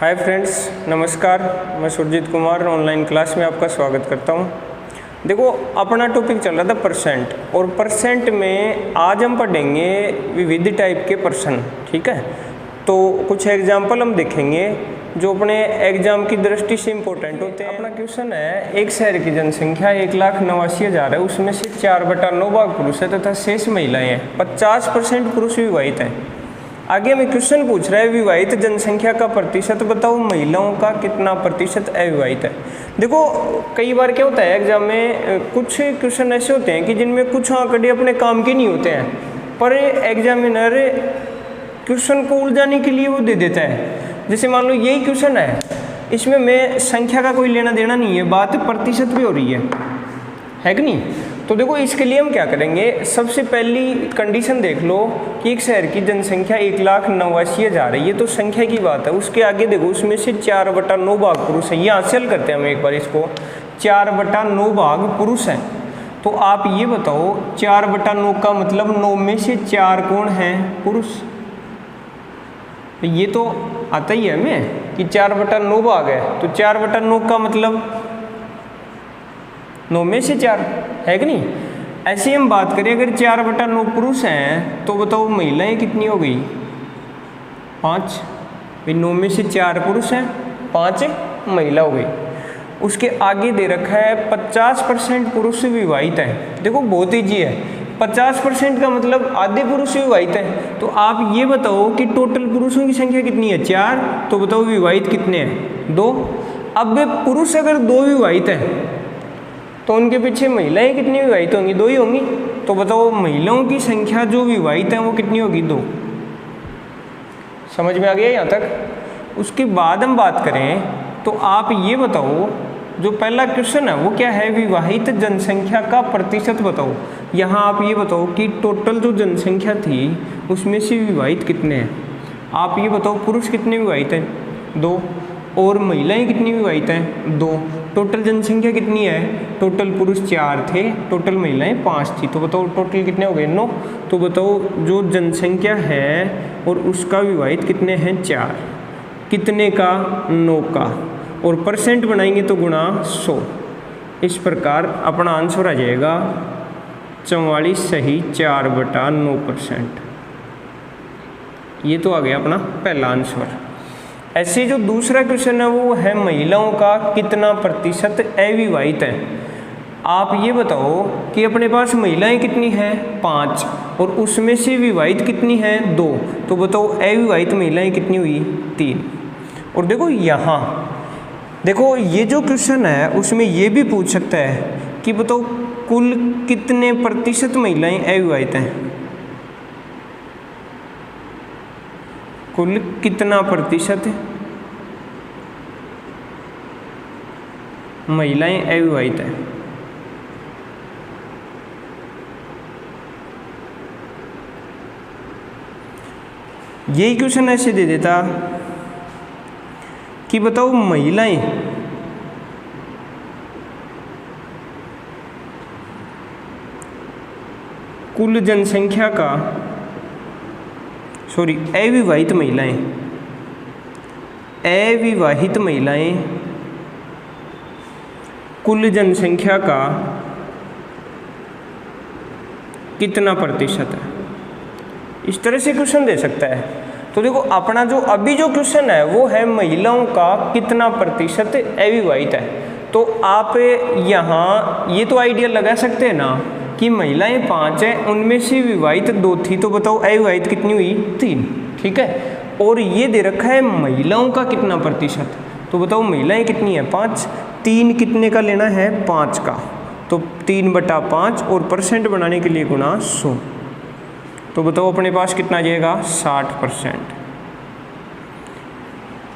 Hi friends, नमस्कार। मैं Surjit Kumar online class में आपका स्वागत करता हूं। देखो, अपना टॉपिक चल रहा था परसेंट, और परसेंट में आज हम पढ़ेंगे विविध टाइप के पर्सन। ठीक है, तो कुछ एग्जाम्पल हम देखेंगे जो अपने एग्जाम की दृष्टि से इम्पोर्टेंट होते हैं। अपना क्वेश्चन है, एक शहर की जनसंख्या 1,89,000 है, उसमें से 4/9 भाग पुरुष है तथा शेष महिलाएं हैं। 50% पुरुष विवाहित हैं। आगे हमें क्वेश्चन पूछ रहा है, विवाहित जनसंख्या का प्रतिशत बताओ, महिलाओं का कितना प्रतिशत अविवाहित है। देखो, कई बार क्या होता है एग्जाम में, कुछ क्वेश्चन ऐसे होते हैं कि जिनमें कुछ आंकड़े अपने काम के नहीं होते हैं, पर एग्जामिनर क्वेश्चन को उलझाने के लिए वो दे देता है। जैसे मान लो यही क्वेश्चन है, इसमें मैं संख्या का कोई लेना देना नहीं है, बात प्रतिशत पे हो रही है कि नहीं। तो देखो, इसके लिए हम क्या करेंगे, सबसे पहली कंडीशन देख लो कि एक शहर की जनसंख्या 1,89,000 है, ये तो संख्या की बात है। उसके आगे देखो, उसमें से 4/9 भाग पुरुष है। यहाँ से हल करते हैं हम एक बार इसको। 4/9 भाग पुरुष हैं, तो आप ये बताओ 4/9 का मतलब 9 में से 4 कौन है? पुरुष। ये तो आता ही है हमें कि 4/9 भाग है, तो 4/9 का मतलब 9 में से 4 है कि नहीं। ऐसे हम बात करें, अगर 4/9 पुरुष हैं तो बताओ महिलाएं कितनी हो गई? 5। 9 में से 4 पुरुष हैं, 5 महिला हो गई। उसके आगे दे रखा है 50% पुरुष विवाहित हैं। देखो, बहुत ईजी है। 50% का मतलब आधे पुरुष विवाहित हैं। तो आप ये बताओ कि टोटल पुरुषों की संख्या कितनी है? 4। तो बताओ विवाहित कितने हैं? 2। अब पुरुष अगर 2 विवाहित हैं तो उनके पीछे महिलाएं कितनी विवाहित होंगी? 2 ही होंगी। तो बताओ महिलाओं की संख्या जो विवाहित है वो कितनी होगी? 2। समझ में आ गया यहाँ तक? उसके बाद हम बात करें तो आप ये बताओ, जो पहला क्वेश्चन है वो क्या है? विवाहित जनसंख्या का प्रतिशत बताओ। यहाँ आप ये बताओ कि टोटल जो जनसंख्या थी उसमें से विवाहित कितने हैं। आप ये बताओ, पुरुष कितने विवाहित हैं? 2। और महिलाएं कितनी विवाहित हैं? 2। टोटल जनसंख्या कितनी है? टोटल पुरुष 4 थे, टोटल महिलाएं 5 थी। तो बताओ टोटल कितने हो गए? 9। तो बताओ जो जनसंख्या है और उसका विवाहित कितने हैं? 4। कितने का? 9 का। और परसेंट बनाएंगे तो गुणा 100। इस प्रकार अपना आंसर आ जाएगा 44 सही 4/9%। ये तो आ गया अपना पहला आंसर। ऐसे जो दूसरा क्वेश्चन है वो है, महिलाओं का कितना प्रतिशत अविवाहित है। आप ये बताओ कि अपने पास महिलाएं कितनी हैं? 5। और उसमें से विवाहित कितनी हैं? 2। तो बताओ अविवाहित महिलाएं कितनी हुई? 3। और देखो, यहाँ देखो, ये जो क्वेश्चन है उसमें ये भी पूछ सकता है कि बताओ कुल कितने प्रतिशत महिलाएं अविवाहित हैं। कुल कितना प्रतिशत महिलाएं अविवाहित हैं। यही क्वेश्चन ऐसे दे देता कि बताओ महिलाएं कुल जनसंख्या का, अविवाहित महिलाएं कुल जनसंख्या का कितना प्रतिशत है। इस तरह से क्वेश्चन दे सकता है। तो देखो, अपना जो अभी जो क्वेश्चन है वो है महिलाओं का कितना प्रतिशत अविवाहित है। तो आप यहाँ ये तो आइडिया लगा सकते हैं ना कि महिलाएं 5 हैं, उनमें से विवाहित 2 थी। तो बताओ अविवाहित कितनी हुई? 3। ठीक है, और ये दे रखा है महिलाओं का कितना प्रतिशत। तो बताओ महिलाएं कितनी है? 5। 3 कितने का लेना है? 5 का। तो 3/5 और परसेंट बनाने के लिए गुणा 100। तो बताओ अपने पास कितना आ जाएगा? 60%।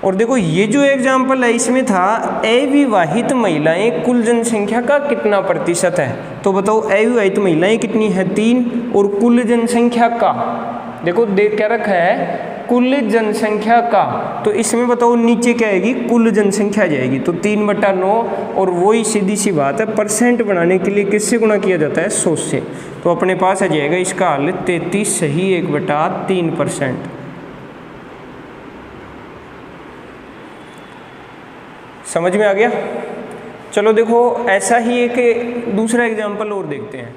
और देखो, ये जो एग्जाम्पल है इसमें था अविवाहित महिलाएं कुल जनसंख्या का कितना प्रतिशत है। तो बताओ अविवाहित महिलाएं कितनी है? 3। और कुल जनसंख्या का देखो देख क्या रखा है? कुल जनसंख्या का। तो इसमें बताओ नीचे क्या आएगी? कुल जनसंख्या जाएगी। तो 3/9। और वही सीधी सी बात है, परसेंट बनाने के लिए किससे गुणा किया जाता है? 100 से। तो अपने पास आ जाएगा इसका हल 33 सही 1/3%। समझ में आ गया। चलो देखो ऐसा ही एक दूसरा एग्जाम्पल और देखते हैं।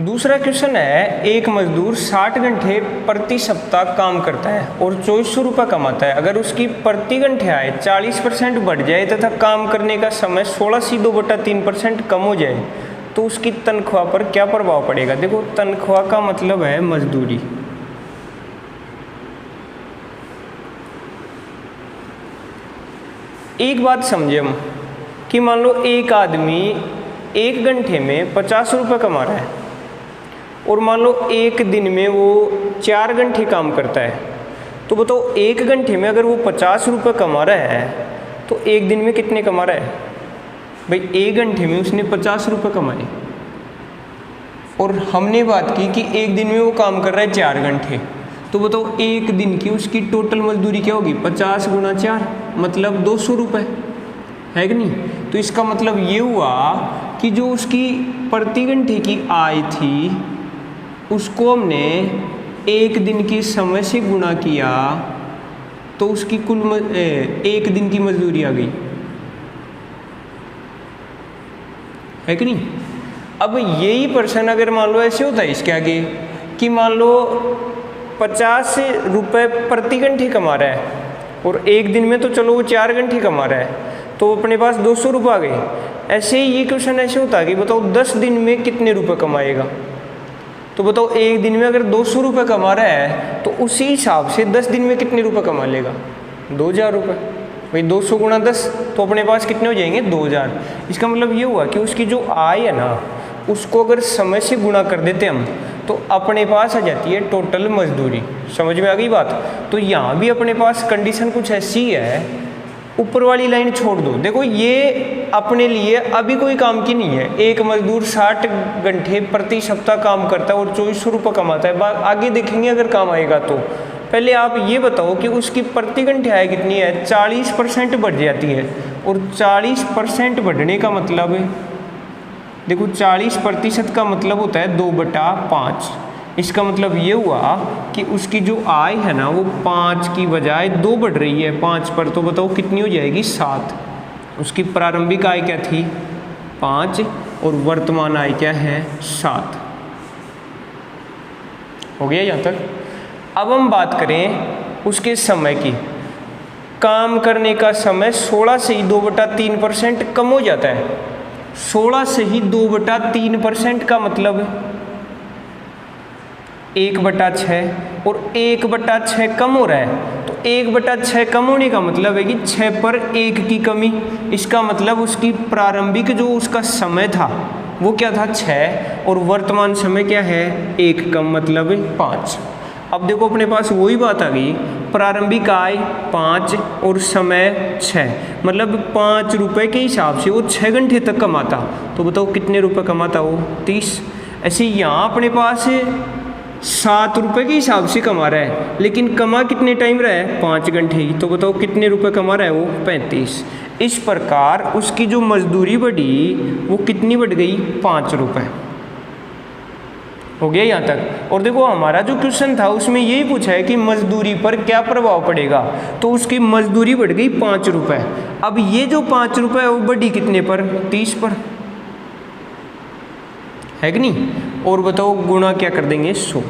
दूसरा क्वेश्चन है, एक मजदूर 60 घंटे प्रति सप्ताह काम करता है और 2400 रुपये कमाता है। अगर उसकी प्रति घंटे आय 40% बढ़ जाए तथा काम करने का समय 16/2/3% कम हो जाए तो उसकी तनख्वाह पर क्या प्रभाव पड़ेगा। देखो तनख्वाह का मतलब है मजदूरी। एक बात समझे हम कि मान लो एक आदमी 1 घंटे में 50 रुपये कमा रहा है और मान लो एक दिन में वो 4 घंटे काम करता है, तो बताओ 1 घंटे में अगर वो 50 रुपये कमा रहा है तो एक दिन में कितने कमा रहा है। भाई 1 घंटे में उसने 50 रुपये कमाए और हमने बात की कि एक दिन में वो काम कर रहा है 4 घंटे, तो बताओ एक दिन की उसकी टोटल मजदूरी क्या होगी। 50 × 4 मतलब 200 रुपये, है कि नहीं। तो इसका मतलब ये हुआ कि जो उसकी प्रति घंटे की आय थी उसको हमने एक दिन के समय से गुणा किया तो उसकी कुल एक दिन की मजदूरी आ गई, है कि नहीं। अब यही पर्सन अगर मान लो ऐसे होता है इसके आगे कि मान लो 50 रुपये प्रति घंटे कमा रहा है और एक दिन में तो चलो वो 4 घंटे कमा रहा है तो अपने पास 200 रुपये आ गए। ऐसे ही ये क्वेश्चन ऐसे होता है कि बताओ 10 दिन में कितने रुपए कमाएगा। तो बताओ एक दिन में अगर 200 रुपये कमा रहा है तो उसी हिसाब से 10 दिन में कितने रुपए कमा लेगा। 2000 रुपये। भाई 200 × 10 तो अपने पास कितने हो जाएंगे 2000। इसका मतलब ये हुआ कि उसकी जो आय है ना उसको अगर समय से गुणा कर देते हम तो अपने पास आ जाती है टोटल मजदूरी। समझ में आ गई बात। तो यहाँ भी अपने पास कंडीशन कुछ ऐसी है, ऊपर वाली लाइन छोड़ दो। देखो ये अपने लिए अभी कोई काम की नहीं है। एक मजदूर 60 घंटे प्रति सप्ताह काम करता है और 2400 रुपये कमाता है। आगे देखेंगे अगर काम आएगा तो। पहले आप ये बताओ कि उसकी प्रति घंटे आय कितनी है। 40% बढ़ जाती है और 40% बढ़ने का मतलब देखो 40% का मतलब होता है 2/5। इसका मतलब ये हुआ कि उसकी जो आय है ना वो 5 की बजाय 2 बढ़ रही है 5 पर। तो बताओ कितनी हो जाएगी 7। उसकी प्रारंभिक आय क्या थी 5 और वर्तमान आय क्या है 7। हो गया यहाँ तक। अब हम बात करें उसके समय की। काम करने का समय 16 से ही 2/3% कम हो जाता है। 16 से ही 2/3% का मतलब 1/6 और 1/6 कम हो रहा है। तो 1/6 कम होने का मतलब है कि 6 पर 1 की कमी। इसका मतलब उसकी प्रारंभिक जो उसका समय था वो क्या था 6 और वर्तमान समय क्या है 1 कम मतलब 5। अब देखो अपने पास वही बात आ गई। प्रारंभिक आय 5 और समय 6 मतलब 5 रुपये के हिसाब से वो 6 घंटे तक कमाता। तो बताओ कितने रुपए कमाता वो 30। ऐसे यहाँ अपने पास 7 रुपये के हिसाब से कमा रहा है लेकिन कमा कितने टाइम रहा है 5 घंटे ही। तो बताओ कितने रुपए कमा रहा है वो 35। इस प्रकार उसकी जो मजदूरी बढ़ी वो कितनी बढ़ गई 5 रुपये। हो गया यहाँ तक। और देखो हमारा जो क्वेश्चन था उसमें यही पूछा है कि मजदूरी पर क्या प्रभाव पड़ेगा। तो उसकी मजदूरी बढ़ गई 5 रुपये। अब ये जो 5 रुपये है वो बढ़ी कितने पर 30 पर, है कि नहीं। और बताओ गुणा क्या कर देंगे 100।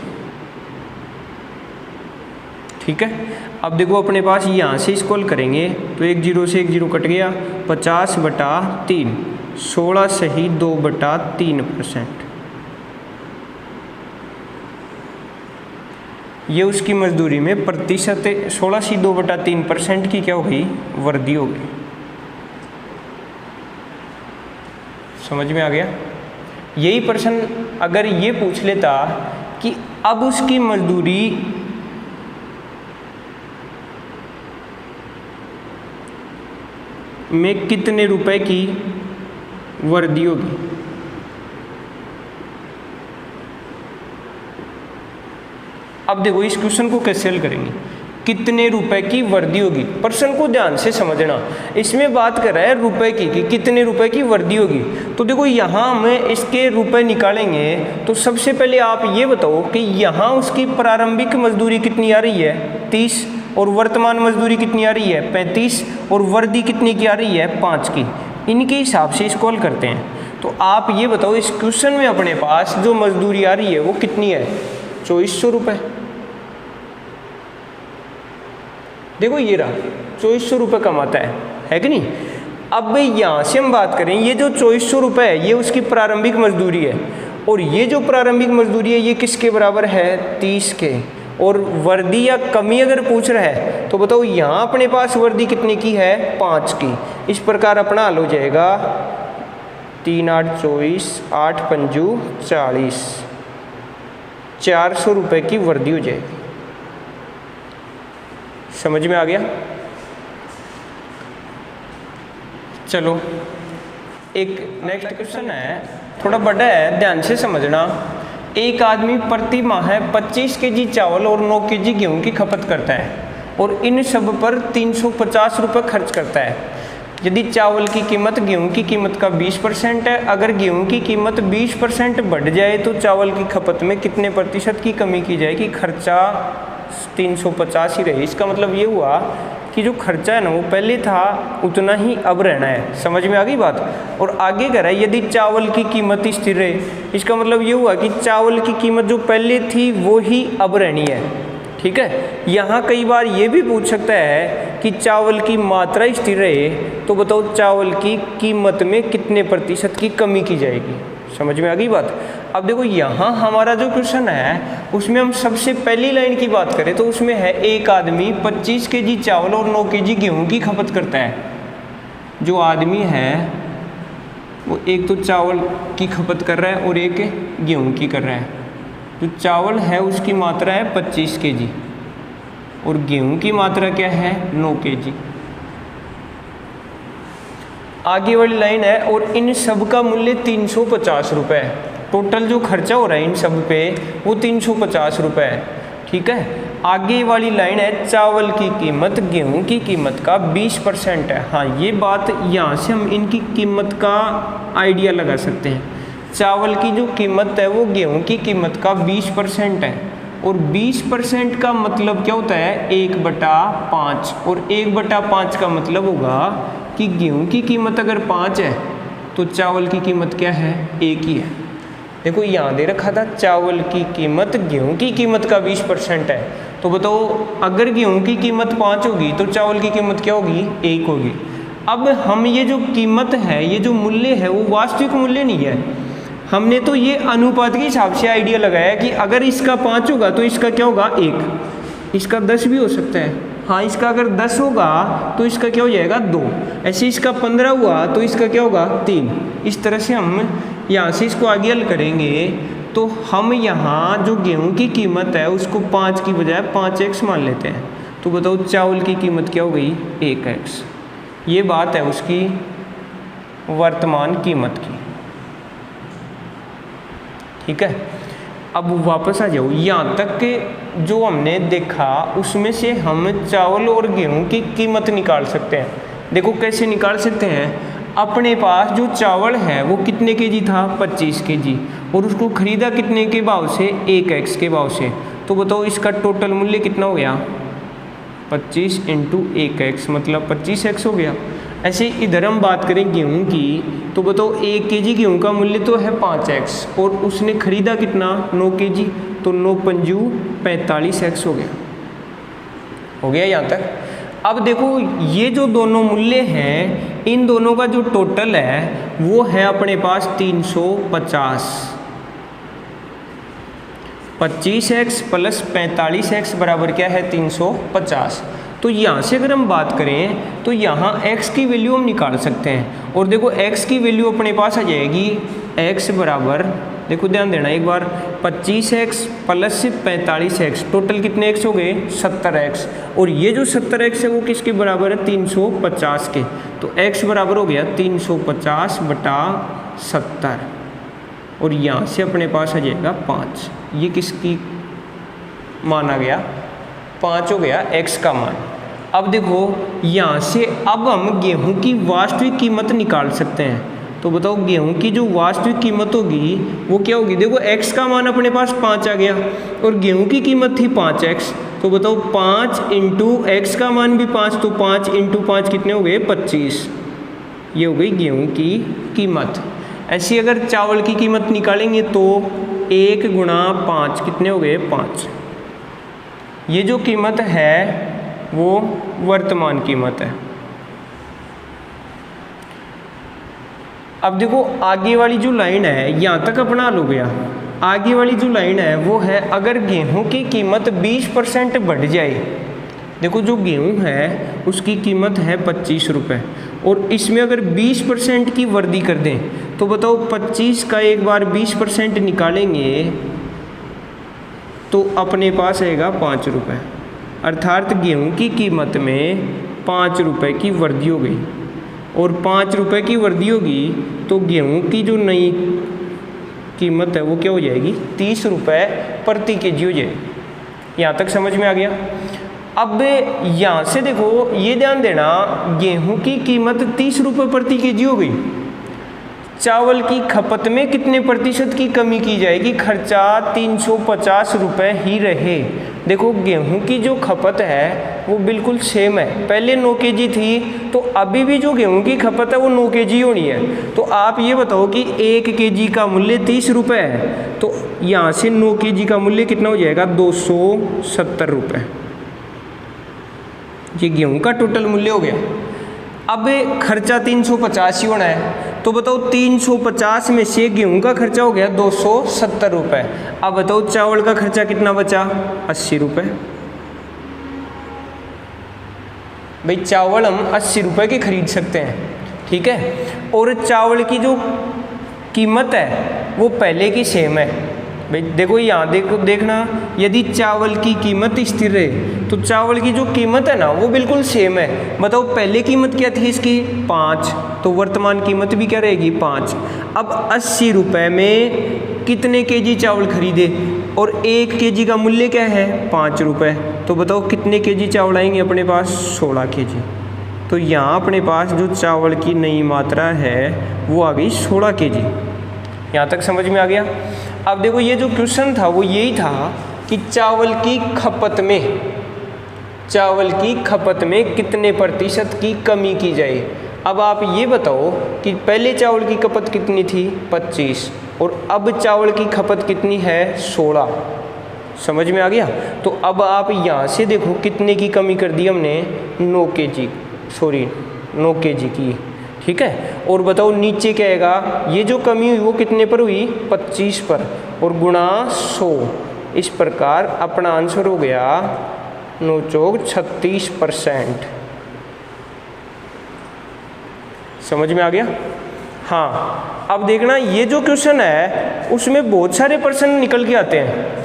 ठीक है। अब देखो अपने पास यहाँ से इसको हल करेंगे तो 1 0 से 1 0 कट गया। 50/3 16 से ही 2/3%। ये उसकी मजदूरी में प्रतिशत 16 से 2/3% की क्या हो गई वृद्धि हो गई। समझ में आ गया। यही प्रश्न अगर ये पूछ लेता कि अब उसकी मजदूरी में कितने रुपए की वृद्धि होगी। अब देखो इस क्वेश्चन को कैसे हल करेंगे। कितने रुपए की वृद्धि होगी। प्रश्न को ध्यान से समझना। इसमें बात कर रहा है रुपए की कि कितने रुपए की वृद्धि होगी। तो देखो यहाँ हमें इसके रुपए निकालेंगे तो सबसे पहले आप ये बताओ कि यहाँ उसकी प्रारंभिक मजदूरी कितनी आ रही है 30 और वर्तमान मजदूरी कितनी आ रही है 35 और वर्दी कितनी की आ रही है 5 की। इनके हिसाब से इसको हल करते हैं। तो आप ये बताओ इस क्वेश्चन में अपने पास जो मजदूरी आ रही है वो कितनी है 2400 रुपये। देखो ये रहा 2400 रुपये कमाता है कि नहीं। अब यहाँ से हम बात करें, ये जो 2400 रुपये है ये उसकी प्रारंभिक मजदूरी है और ये जो प्रारंभिक मजदूरी है ये किसके बराबर है 30 के। और वर्दी या कमी अगर पूछ रहा है तो बताओ यहाँ अपने पास वर्दी कितने की है 5 की। इस प्रकार अपना हल हो जाएगा 3 8 24 8 पंजू 40, 400 रुपये की वर्दी हो जाएगी। समझ में आ गया। चलो एक नेक्स्ट क्वेश्चन है, थोड़ा बड़ा है, ध्यान से समझना। एक आदमी प्रति माह 25 केजी चावल और 9 केजी गेहूं की खपत करता है और इन सब पर 350 रुपये खर्च करता है। यदि चावल की कीमत गेहूं की कीमत का 20% है, अगर गेहूं की कीमत 20% बढ़ जाए तो चावल की खपत में कितने प्रतिशत की कमी की जाएगी। खर्चा 350 ही रहे। इसका मतलब ये हुआ कि जो खर्चा है ना वो पहले था उतना ही अब रहना है। समझ में आ गई बात। और आगे कह रहा है यदि चावल की कीमत स्थिर रहे, इसका मतलब ये हुआ कि चावल की कीमत जो पहले थी वो ही अब रहनी है। ठीक है। यहाँ कई बार ये भी पूछ सकता है कि चावल की मात्रा स्थिर रहे तो बताओ चावल की कीमत में कितने प्रतिशत की कमी की जाएगी। समझ में आ गई बात। अब देखो यहाँ हमारा जो क्वेश्चन है उसमें हम सबसे पहली लाइन की बात करें तो उसमें है एक आदमी 25 केजी चावल और 9 केजी गेहूं की खपत करता है। जो आदमी है वो एक तो चावल की खपत कर रहा है और एक गेहूं की कर रहा है। जो चावल है उसकी मात्रा है 25 केजी और गेहूं की मात्रा क्या है 9 केजी। आगे वाली लाइन है और इन सब का मूल्य 350 रुपये है। टोटल जो खर्चा हो रहा है इन सब पे वो 350 रुपये है। ठीक है। आगे वाली लाइन है चावल की कीमत गेहूं की कीमत का 20% है। हाँ ये बात यहाँ से हम इनकी कीमत का आइडिया लगा सकते हैं। चावल की जो कीमत है वो गेहूं की कीमत का 20% है और 20% का मतलब क्या होता है 1/5 और 1/5 का मतलब होगा कि गेहूं की कीमत अगर 5 है तो चावल की कीमत क्या है 1 ही है। देखो यहाँ दे रखा था चावल की कीमत गेहूं की कीमत का 20% है तो बताओ अगर गेहूं की कीमत 5 होगी तो चावल की कीमत क्या होगी 1 होगी। अब हम ये जो कीमत है ये जो मूल्य है वो वास्तविक मूल्य नहीं है। हमने तो ये अनुपात के हिसाब से आइडिया लगाया कि अगर इसका 5 होगा तो इसका क्या होगा 1, इसका 10 भी हो सकता है। हाँ इसका अगर 10 होगा तो इसका क्या हो जाएगा 2, ऐसे इसका 15 हुआ तो इसका क्या होगा 3। इस तरह से हम यहाँ से इसको आगे हल करेंगे तो हम यहाँ जो गेहूं की कीमत है उसको 5 की बजाय 5x मान लेते हैं। तो बताओ चावल की कीमत क्या हो गई 1x। ये बात है उसकी वर्तमान कीमत की। ठीक है। अब वापस आ जाओ यहाँ तक के जो हमने देखा उसमें से हम चावल और गेहूं की कीमत निकाल सकते हैं। देखो कैसे निकाल सकते हैं। अपने पास जो चावल है वो कितने केजी था 25 केजी और उसको खरीदा कितने के भाव से 1x के भाव से। तो बताओ इसका टोटल मूल्य कितना हो गया 25 × 1x मतलब 25x हो गया। ऐसे इधर हम बात करें गेहूं की तो बताओ 1 केजी गेहूं का मूल्य तो है 5x और उसने खरीदा कितना 9 केजी तो 9 पंजू 45x हो गया यहाँ तक। अब देखो ये जो दोनों मूल्य हैं इन दोनों का जो टोटल है वो है अपने पास 350। 25x + 45x बराबर क्या है 350। तो यहाँ से अगर हम बात करें तो यहाँ x की वैल्यू हम निकाल सकते हैं और देखो x की वैल्यू अपने पास आ जाएगी x बराबर, देखो ध्यान देना एक बार, 25x + 45x टोटल कितने x हो गए 70x और ये जो 70x है वो किसके बराबर है 350 के। तो x बराबर हो गया 350/70 और यहाँ से अपने पास आ जाएगा 5। ये किसकी मान आ गया 5 हो गया x का मान। अब देखो यहाँ से अब हम गेहूं की वास्तविक कीमत निकाल सकते हैं। तो बताओ गेहूं की जो वास्तविक कीमत होगी वो क्या होगी। देखो x का मान अपने पास 5 आ गया और गेहूं की कीमत थी 5x तो बताओ 5 इंटू एक्स का मान भी 5, तो 5 इंटू 5 कितने हो गए 25। ये हो गई गेहूं की कीमत। ऐसी अगर चावल की कीमत निकालेंगे तो 1 गुणा 5 कितने हो गए 5। ये जो कीमत है वो वर्तमान कीमत है। अब देखो आगे वाली जो लाइन है यहाँ तक अपना लो गया। आगे वाली जो लाइन है वो है अगर गेहूं की कीमत 20% बढ़ जाए। देखो जो गेहूं है उसकी कीमत है 25 रुपये और इसमें अगर 20% की वृद्धि कर दें तो बताओ 25 का एक बार 20% निकालेंगे तो अपने पास आएगा 5 रुपये। अर्थात गेहूं की कीमत में 5 रुपये की वृद्धि हो गई और 5 रुपये की वृद्धि होगी तो गेहूं की जो नई कीमत है वो क्या हो जाएगी 30 रुपये प्रति केजी हो जाएगी। यहाँ तक समझ में आ गया। अब यहाँ से देखो ये ध्यान देना गेहूं की कीमत 30 रुपये प्रति केजी हो गई। चावल की खपत में कितने प्रतिशत की कमी की जाएगी, खर्चा 350 रुपये ही रहे। देखो गेहूं की जो खपत है वो बिल्कुल सेम है, पहले 9 केजी थी तो अभी भी जो गेहूं की खपत है वो 9 केजी होनी है। तो आप ये बताओ कि 1 केजी का मूल्य 30 रुपये है तो यहाँ से 9 केजी का मूल्य कितना हो जाएगा 270 रुपये। ये गेहूं का टोटल मूल्य हो गया। अब खर्चा 350 ही होना है तो बताओ 350 में से गेहूं का खर्चा हो गया 270 रुपये। अब बताओ चावल का खर्चा कितना बचा 80 रुपये। भाई चावल हम 80 रुपये के खरीद सकते हैं, ठीक है। और चावल की जो कीमत है वो पहले की सेम है। भाई देखो यहाँ देखना यदि चावल की कीमत स्थिर रहे तो चावल की जो कीमत है ना वो बिल्कुल सेम है। बताओ पहले कीमत क्या थी इसकी 5, तो वर्तमान कीमत भी क्या रहेगी 5। अब 80 रुपये में कितने केजी चावल खरीदे और 1 केजी का मूल्य क्या है 5 रुपये। तो बताओ कितने केजी चावल आएंगे अपने पास 16 केजी। तो यहाँ अपने पास जो चावल की नई मात्रा है वो आ गई 16 केजी। यहाँ तक समझ में आ गया। अब देखो ये जो क्वेश्चन था वो यही था कि चावल की खपत में कितने प्रतिशत की कमी की जाए। अब आप ये बताओ कि पहले चावल की खपत कितनी थी 25 और अब चावल की खपत कितनी है 16। समझ में आ गया। तो अब आप यहाँ से देखो कितने की कमी कर दी हमने 9 केजी की, ठीक है। और बताओ नीचे क्या आएगा, ये जो कमी हुई वो कितने पर हुई 25 पर और गुणा 100। इस प्रकार अपना आंसर हो गया 9 चौक 36%। समझ में आ गया। हाँ अब देखना ये जो क्वेश्चन है उसमें बहुत सारे प्रश्न निकल के आते हैं।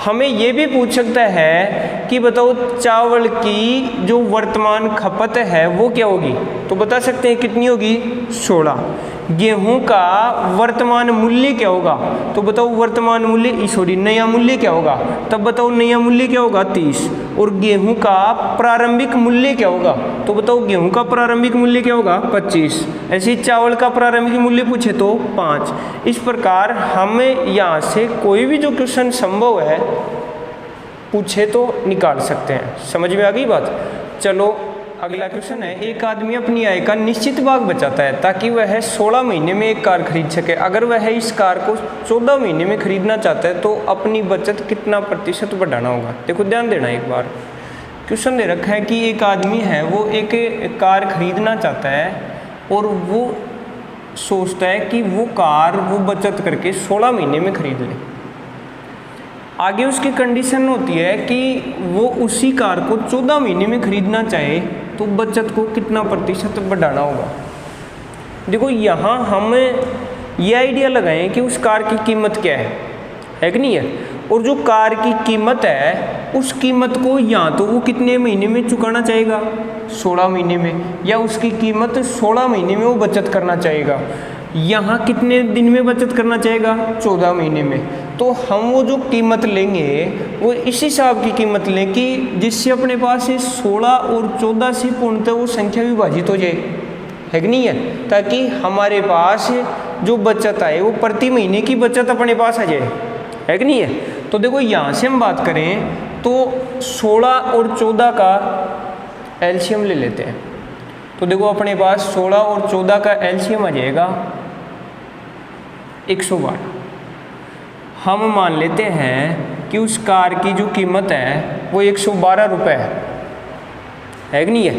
हमें ये भी पूछ सकता है कि बताओ चावल की जो वर्तमान खपत है वो क्या होगी, तो बता सकते हैं कितनी होगी 16। गेहूं का वर्तमान मूल्य क्या होगा, तो बताओ वर्तमान मूल्य नया मूल्य क्या होगा, तब बताओ नया मूल्य क्या होगा 30। और गेहूं का प्रारंभिक मूल्य क्या होगा, तो बताओ गेहूं का प्रारंभिक मूल्य क्या होगा 25। ऐसे चावल का प्रारंभिक मूल्य पूछे तो 5। इस प्रकार हम यहाँ से कोई भी जो क्वेश्चन संभव है पूछे तो निकाल सकते हैं। समझ में आ गई बात। चलो अगला क्वेश्चन है, एक आदमी अपनी आय का निश्चित भाग बचाता है ताकि वह 16 महीने में एक कार खरीद सके। अगर वह इस कार को 14 महीने में खरीदना चाहता है तो अपनी बचत कितना प्रतिशत बढ़ाना होगा। देखो ध्यान देना एक बार, क्वेश्चन दे रखा है कि एक आदमी है वो एक कार खरीदना चाहता है और वो सोचता है कि वो कार वो बचत करके 16 महीने में खरीद ले। आगे उसकी कंडीशन होती है कि वो उसी कार को 14 महीने में खरीदना चाहे तो बचत को कितना प्रतिशत बढ़ाना होगा। देखो यहाँ हम ये आइडिया लगाएं कि उस कार की कीमत क्या है कि नहीं है, और जो कार की कीमत है उस कीमत को या तो वो कितने महीने में चुकाना चाहेगा 16 महीने में, या उसकी कीमत 16 महीने में वो बचत करना चाहेगा। यहाँ कितने दिन में बचत करना चाहेगा 14 महीने में। तो हम वो जो कीमत लेंगे वो इस हिसाब की कीमत लें कि जिससे अपने पास 16 और 14 से पूर्णतः वो संख्या विभाजित हो जाए, है कि नहीं है, ताकि हमारे पास जो बचत आए वो प्रति महीने की बचत अपने पास आ जाए, है कि नहीं है। तो देखो यहाँ से हम बात करें तो 16 और 14 का एलसीएम ले लेते हैं। तो देखो अपने पास 16 और 14 का एलसीएम आ जाएगा 112। हम मान लेते हैं कि उस कार की जो कीमत है वो 112 रुपये है कि नहीं है,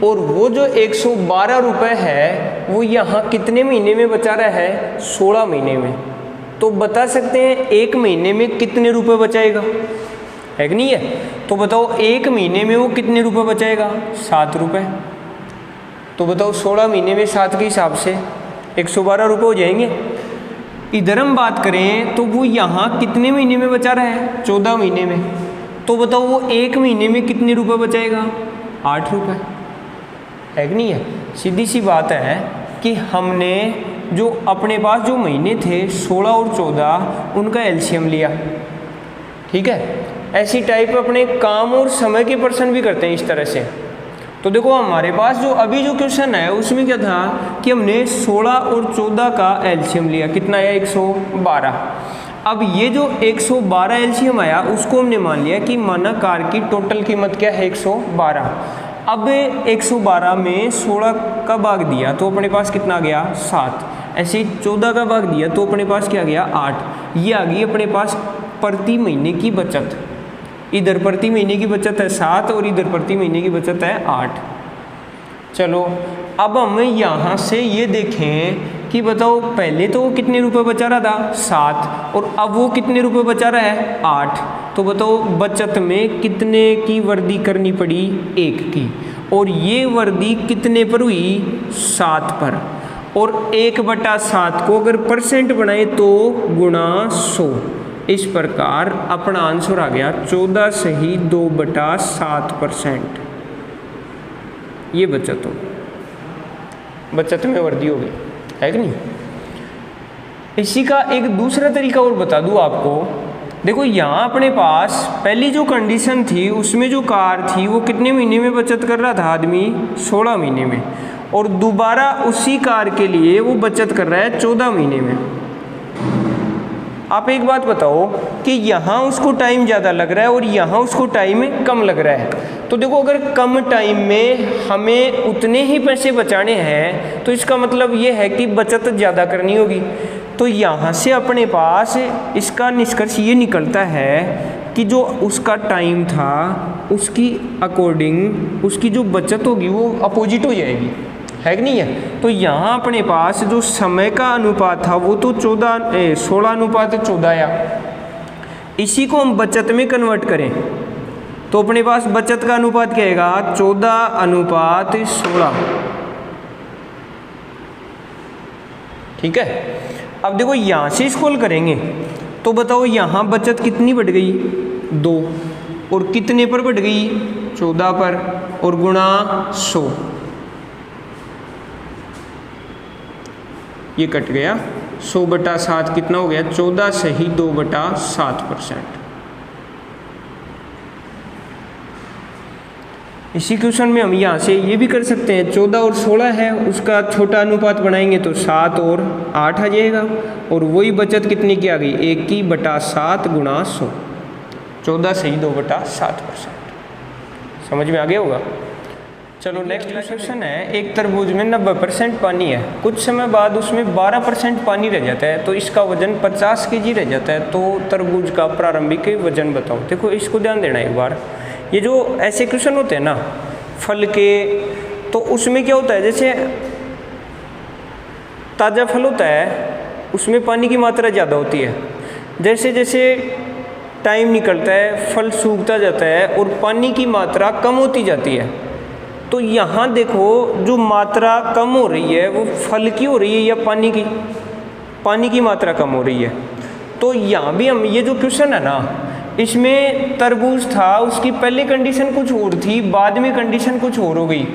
और वो जो 112 रुपये है वो यहाँ कितने महीने में बचा रहा है, 16 महीने में। तो बता सकते हैं एक महीने में कितने रुपए बचाएगा, है कि नहीं है। तो बताओ एक महीने में वो कितने रुपए बचाएगा, 7 रुपये। तो बताओ 16 महीने में 7 के हिसाब से 112 रुपये हो जाएंगे। इधर हम बात करें तो वो यहाँ कितने महीने में बचा रहा है, 14 महीने में। तो बताओ वो एक महीने में कितने रुपए बचाएगा, 8 रुपये, है कि नहीं है। सीधी सी बात है कि हमने जो अपने पास जो महीने थे 16 और 14 उनका एलसीएम लिया, ठीक है। ऐसी टाइप अपने काम और समय के पर्सन भी करते हैं इस तरह से। तो देखो हमारे पास जो अभी जो क्वेश्चन है उसमें क्या था कि हमने 16 और 14 का एलसीएम लिया, कितना आया, 112। अब ये जो 112 एलसीएम आया उसको हमने मान लिया कि माना कार की टोटल कीमत क्या है, 112। अब 112 में 16 का भाग दिया तो अपने पास कितना आ गया, 7। ऐसे ही 14 का भाग दिया तो अपने पास क्या आ गया, 8। ये आ गई अपने पास प्रति महीने की बचत। इधर प्रति महीने की बचत है 7 और इधर प्रति महीने की बचत है 8। चलो अब हम यहाँ से ये देखें कि बताओ पहले तो वो कितने रुपए बचा रहा था, 7, और अब वो कितने रुपए बचा रहा है, 8। तो बताओ बचत में कितने की वृद्धि करनी पड़ी, 1 की। और ये वृद्धि कितने पर हुई, 7 पर। और 1/7 को अगर परसेंट बनाए तो गुणा 100। इस प्रकार अपना आंसर आ गया 14 सही 2/7%। ये बचत हो, बचत में वृद्धि होगी, है कि नहीं। इसी का एक दूसरा तरीका और बता दूं आपको। देखो यहाँ अपने पास पहली जो कंडीशन थी उसमें जो कार थी वो कितने महीने में बचत कर रहा था आदमी, 16 महीने में। और दोबारा उसी कार के लिए वो बचत कर रहा है 14 महीने में। आप एक बात बताओ कि यहाँ उसको टाइम ज़्यादा लग रहा है और यहाँ उसको टाइम कम लग रहा है। तो देखो अगर कम टाइम में हमें उतने ही पैसे बचाने हैं तो इसका मतलब ये है कि बचत ज़्यादा करनी होगी। तो यहाँ से अपने पास इसका निष्कर्ष ये निकलता है कि जो उसका टाइम था उसकी अकॉर्डिंग उसकी जो बचत होगी वो अपोजिट हो जाएगी, है कि नहीं है। तो यहाँ अपने पास जो समय का अनुपात था वो तो 16:14 आया। इसी को हम बचत में कन्वर्ट करें तो अपने पास बचत का अनुपात क्या आएगा, 14:16, ठीक है। अब देखो यहाँ से स्क्रॉल करेंगे तो बताओ यहाँ बचत कितनी बढ़ गई, 2, और कितने पर बढ़ गई, 14 पर, और गुणा 100। ये कट गया, 100/7 कितना हो गया, 14 सही 2/7%। इसी क्वेश्चन में हम यहाँ से ये भी कर सकते हैं, 14 और 16 है उसका छोटा अनुपात बनाएंगे तो 7 और 8 आ जाएगा। और वही बचत कितनी की आ गई, 1/7 गुणा 100, 14 सही 2/7%। समझ में आ गया होगा। चलो नेक्स्ट क्वेश्चन है, एक तरबूज में 90% पानी है, कुछ समय बाद उसमें 12% पानी रह जाता है तो इसका वजन 50 kg रह जाता है, तो तरबूज का प्रारंभिक वजन बताओ। देखो इसको ध्यान देना एक बार, ये जो ऐसे क्वेश्चन होते हैं ना फल के, तो उसमें क्या होता है, जैसे ताज़ा फल होता है उसमें पानी की मात्रा ज़्यादा होती है। जैसे जैसे टाइम निकलता है फल सूखता जाता है और पानी की मात्रा कम होती जाती है। तो यहाँ देखो जो मात्रा कम हो रही है वो फल की हो रही है या पानी की, पानी की मात्रा कम हो रही है। तो यहाँ भी हम ये जो क्वेश्चन है ना इसमें तरबूज था उसकी पहले कंडीशन कुछ और थी, बाद में कंडीशन कुछ और हो गई।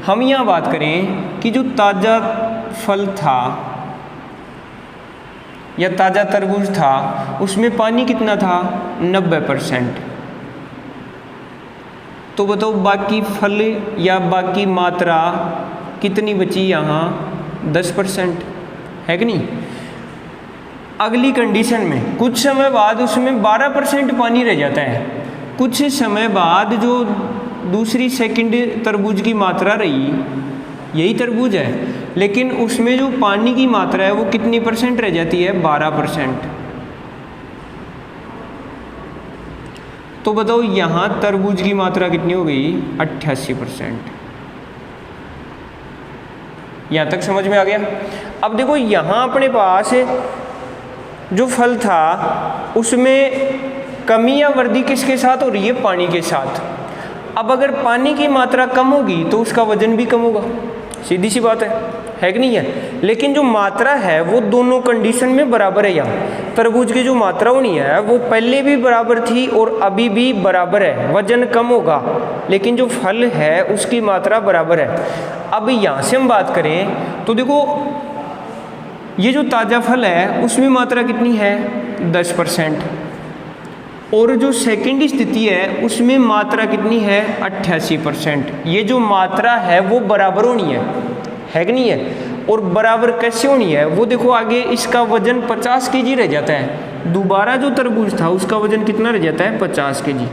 हम यहाँ बात करें कि जो ताज़ा फल था या ताज़ा तरबूज था उसमें पानी कितना था, 90%। तो बताओ बाकी फल या बाकी मात्रा कितनी बची, यहाँ 10%, है कि नहीं। अगली कंडीशन में कुछ समय बाद उसमें 12% पानी रह जाता है, कुछ समय बाद जो दूसरी सेकंड तरबूज की मात्रा रही, यही तरबूज है, लेकिन उसमें जो पानी की मात्रा है वो कितनी % रह जाती है? 12%। तो बताओ यहाँ तरबूज की मात्रा कितनी हो गई? 88%। यहाँ तक समझ में आ गया? अब देखो यहाँ अपने पास जो फल था उसमें कमी या वृद्धि किसके साथ हो रही है? पानी के साथ। अब अगर पानी की मात्रा कम होगी तो उसका वजन भी कम होगा, सीधी सी बात है कि नहीं है? लेकिन जो मात्रा है वो दोनों कंडीशन में बराबर है। यहाँ तरबूज की जो मात्रा होनी है वो पहले भी बराबर थी और अभी भी बराबर है, वजन कम होगा, लेकिन जो फल है उसकी मात्रा बराबर है। अब यहाँ से हम बात करें तो देखो ये जो ताज़ा फल है उसमें मात्रा कितनी है? 10%। और जो सेकंड स्थिति है उसमें मात्रा कितनी है? 88%। ये जो मात्रा है वो बराबर होनी है कि नहीं है? और बराबर कैसे होनी है वो देखो आगे, इसका वजन 50 kg रह जाता है। दोबारा जो तरबूज था उसका वजन कितना रह जाता है? 50 kg।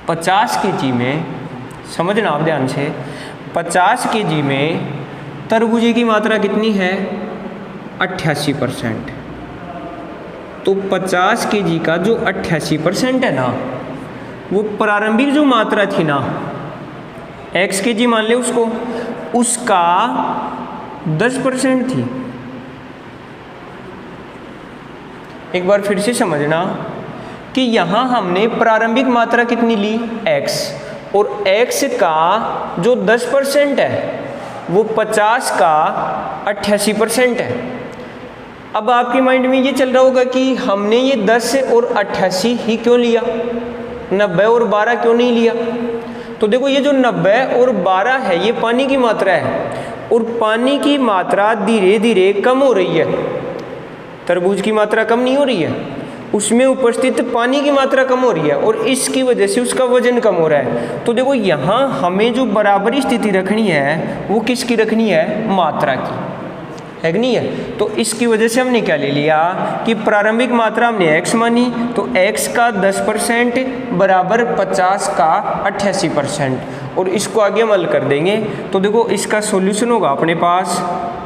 50 kg में, समझना आप ध्यान से, 50 kg में तरबूजे की मात्रा कितनी है? 88%। तो 50 kg का जो 88% है ना, वो प्रारंभिक जो मात्रा थी ना, x kg मान ले उसको, उसका 10% थी। एक बार फिर से समझना कि यहाँ हमने प्रारंभिक मात्रा कितनी ली? x, और x का जो 10% है वो 50 का 88% है। अब आपके माइंड में ये चल रहा होगा कि हमने ये 10 और 88 ही क्यों लिया, 90 और 12 क्यों नहीं लिया? तो देखो ये जो 90 और 12 है ये पानी की मात्रा है, और पानी की मात्रा धीरे धीरे कम हो रही है। तरबूज की मात्रा कम नहीं हो रही है, उसमें उपस्थित पानी की मात्रा कम हो रही है, और इसकी वजह से उसका वजन कम हो रहा है। तो देखो यहाँ हमें जो बराबरी स्थिति रखनी है वो किसकी रखनी है? मात्रा की, है कि नहीं है? तो इसकी वजह से हमने क्या ले लिया कि प्रारंभिक मात्रा हमने x मानी, तो x का 10% बराबर 50 का 88%, और इसको आगे हम हल कर देंगे। तो देखो इसका सॉल्यूशन होगा अपने पास।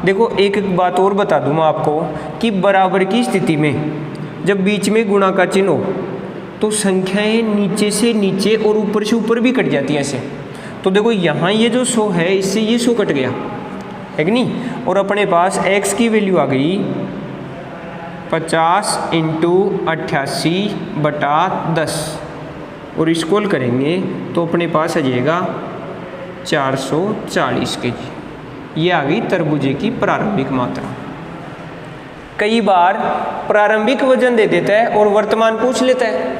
देखो एक बात और बता दूँ मैं आपको कि बराबर की स्थिति में जब बीच में गुणा का चिन्ह हो तो संख्याएं नीचे से नीचे और ऊपर से ऊपर भी कट जाती हैं ऐसे। तो देखो यहाँ ये जो 100 है इससे ये 100 कट गया, है कि नहीं? और अपने पास x की वैल्यू आ गई 50 × 88/10, और इसको हल करेंगे तो अपने पास आ जाएगा 440 kg। ये आ गई तरबूजे की प्रारंभिक मात्रा। कई बार प्रारंभिक वजन दे देता है और वर्तमान पूछ लेता है,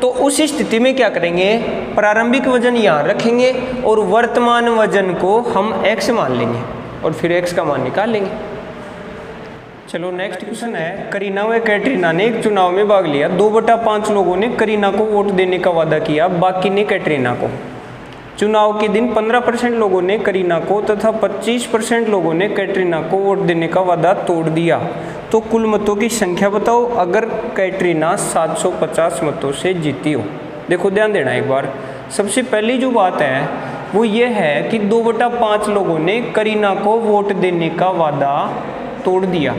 तो उस स्थिति में क्या करेंगे? प्रारंभिक वजन यहाँ रखेंगे और वर्तमान वजन को हम x मान लेंगे और फिर x का मान निकाल लेंगे। चलो नेक्स्ट क्वेश्चन है, करीना व कैटरीना ने एक चुनाव में भाग लिया। 2/5 लोगों ने करीना को वोट देने का वादा किया, बाकी ने कैटरीना को। चुनाव के दिन 15% लोगों ने करीना को तथा 25% लोगों ने कैटरीना को वोट देने का वादा तोड़ दिया। तो कुल मतों की संख्या बताओ अगर कैटरीना 750 मतों से जीती हो। देखो ध्यान देना एक बार। सबसे पहली जो बात है वो ये है कि 2/5 लोगों ने करीना को वोट देने का वादा तोड़ दिया।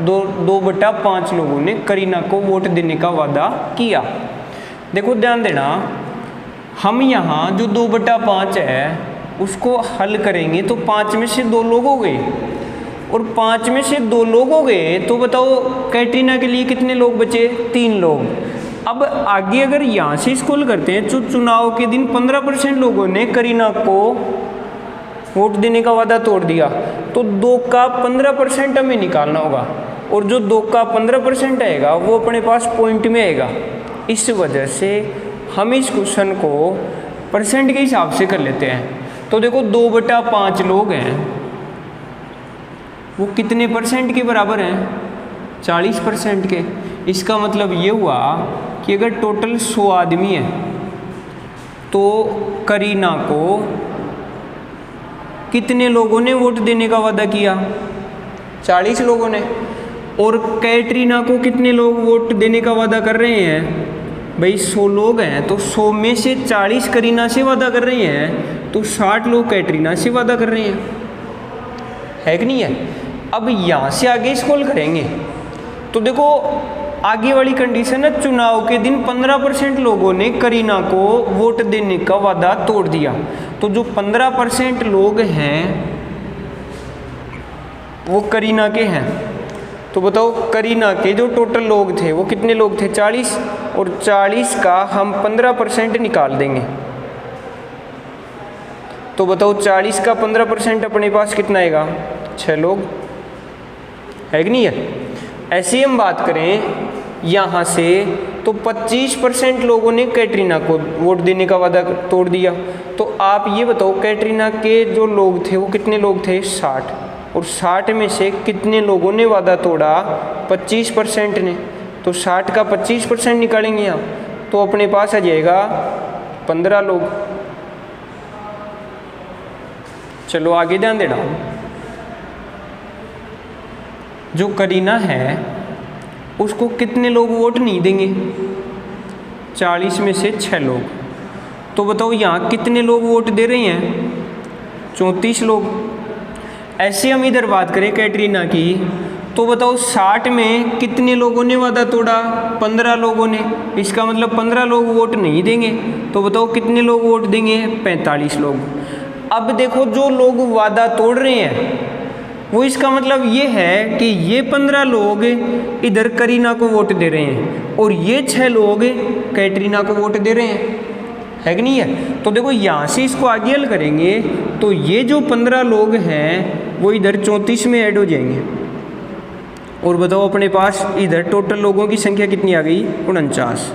2/5 लोगों ने करीना को वोट देने का वादा किया। देखो ध्यान देना, हम यहाँ जो 2/5 है उसको हल करेंगे तो 5 में से 2 लोग हो गए, और 5 में से 2 लोग हो गए तो बताओ कैटरीना के लिए कितने लोग बचे? 3 लोग। अब आगे अगर यहाँ से इसको हल करते हैं तो चुनाव के दिन 15% लोगों ने करीना को वोट देने का वादा तोड़ दिया, तो 2 का 15% हमें निकालना होगा, और जो 2 का 15% आएगा वो अपने पास पॉइंट में आएगा। इस वजह से हम इस क्वेश्चन को परसेंट के हिसाब से कर लेते हैं। तो देखो 2/5 लोग हैं वो कितने परसेंट के बराबर हैं? 40% के। इसका मतलब ये हुआ कि अगर टोटल 100 आदमी है तो करीना को कितने लोगों ने वोट देने का वादा किया? 40 लोगों ने। और कैटरीना को कितने लोग वोट देने का वादा कर रहे हैं? भाई 100 लोग हैं तो 100 में से 40 करीना से वादा कर रहे हैं, तो 60 लोग कैटरीना से वादा कर रहे हैं, है कि नहीं है। अब यहाँ से आगे स्क्रॉल करेंगे तो देखो आगे वाली कंडीशन है, चुनाव के दिन 15% लोगों ने करीना को वोट देने का वादा तोड़ दिया। तो जो 15% लोग हैं वो करीना के हैं, तो बताओ करीना के जो टोटल लोग थे वो कितने लोग थे, 40, और 40 का हम 15% निकाल देंगे। तो बताओ 40 का 15% अपने पास कितना आएगा, 6 लोग, है कि नहीं है। ऐसे हम बात करें यहाँ से तो 25% लोगों ने कैटरीना को वोट देने का वादा तोड़ दिया। तो आप ये बताओ कैटरीना के जो लोग थे वो कितने लोग थे, 60, और 60 में से कितने लोगों ने वादा तोड़ा, 25% ने। तो 60 का 25% निकालेंगे आप तो अपने पास आ जाएगा 15 लोग। चलो आगे ध्यान देना, जो करीना है उसको कितने लोग वोट नहीं देंगे, 40 में से 6 लोग। तो बताओ यहाँ कितने लोग वोट दे रहे हैं, 34 लोग। ऐसे हम इधर बात करें कैटरीना की तो बताओ 60 में कितने लोगों ने वादा तोड़ा, 15 लोगों ने। इसका मतलब 15 लोग वोट नहीं देंगे। तो बताओ कितने लोग वोट देंगे, 45 लोग। अब देखो जो लोग वादा तोड़ रहे हैं वो इसका मतलब ये है कि ये 15 लोग इधर करीना को वोट दे रहे हैं और ये 6 लोग कैटरीना को वोट दे रहे हैं, है कि नहीं है। तो देखो यहाँ से इसको आगे हल करेंगे तो ये जो 15 लोग हैं वो इधर 34 में ऐड हो जाएंगे। और बताओ अपने पास इधर टोटल लोगों की संख्या कितनी आ गई, 49।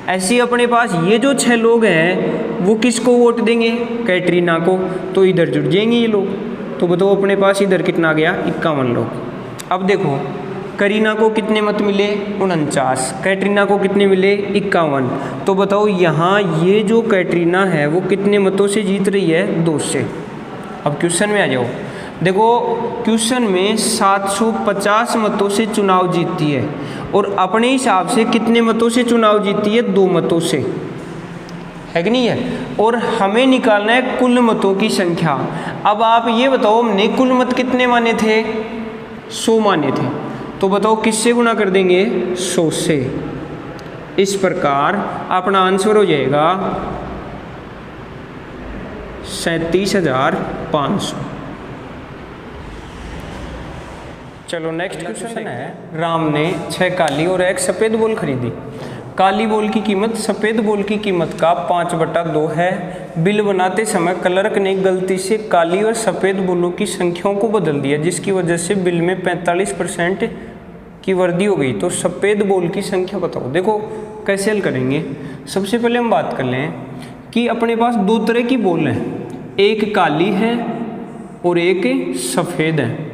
ऐसे अपने पास ये जो 6 लोग हैं वो किसको वोट देंगे, कैटरीना को। तो इधर जुड़ जाएंगे ये लोग। तो बताओ अपने पास इधर कितना आ गया, 51 लोग। अब देखो करीना को कितने मत मिले, 49, कैटरीना को कितने मिले, 51। तो बताओ यहाँ ये जो कैटरीना है वो कितने मतों से जीत रही है, 2 से। अब क्वेश्चन में आ जाओ, देखो क्वेश्चन में 750 मतों से चुनाव जीतती है और अपने हिसाब से कितने मतों से चुनाव जीतती है, 2 मतों से, है कि नहीं है। और हमें निकालना है कुल मतों की संख्या। अब आप ये बताओ हमने कुल मत कितने माने थे, 100 माने थे। तो बताओ किससे गुणा कर देंगे, 100 से। इस प्रकार अपना आंसर हो जाएगा 37,500। चलो नेक्स्ट क्वेश्चन है, राम ने 6 काली और 1 सफ़ेद बॉल खरीदी। काली बॉल की कीमत सफ़ेद बॉल की कीमत का 5/2 है। बिल बनाते समय क्लर्क ने गलती से काली और सफ़ेद बॉलों की संख्याओं को बदल दिया जिसकी वजह से बिल में 45% की वृद्धि हो गई। तो सफ़ेद बॉल की संख्या बताओ। देखो कैसे हल करेंगे। सबसे पहले हम बात कर लें कि अपने पास 2 तरह की बॉल हैं, एक काली है और एक सफ़ेद है।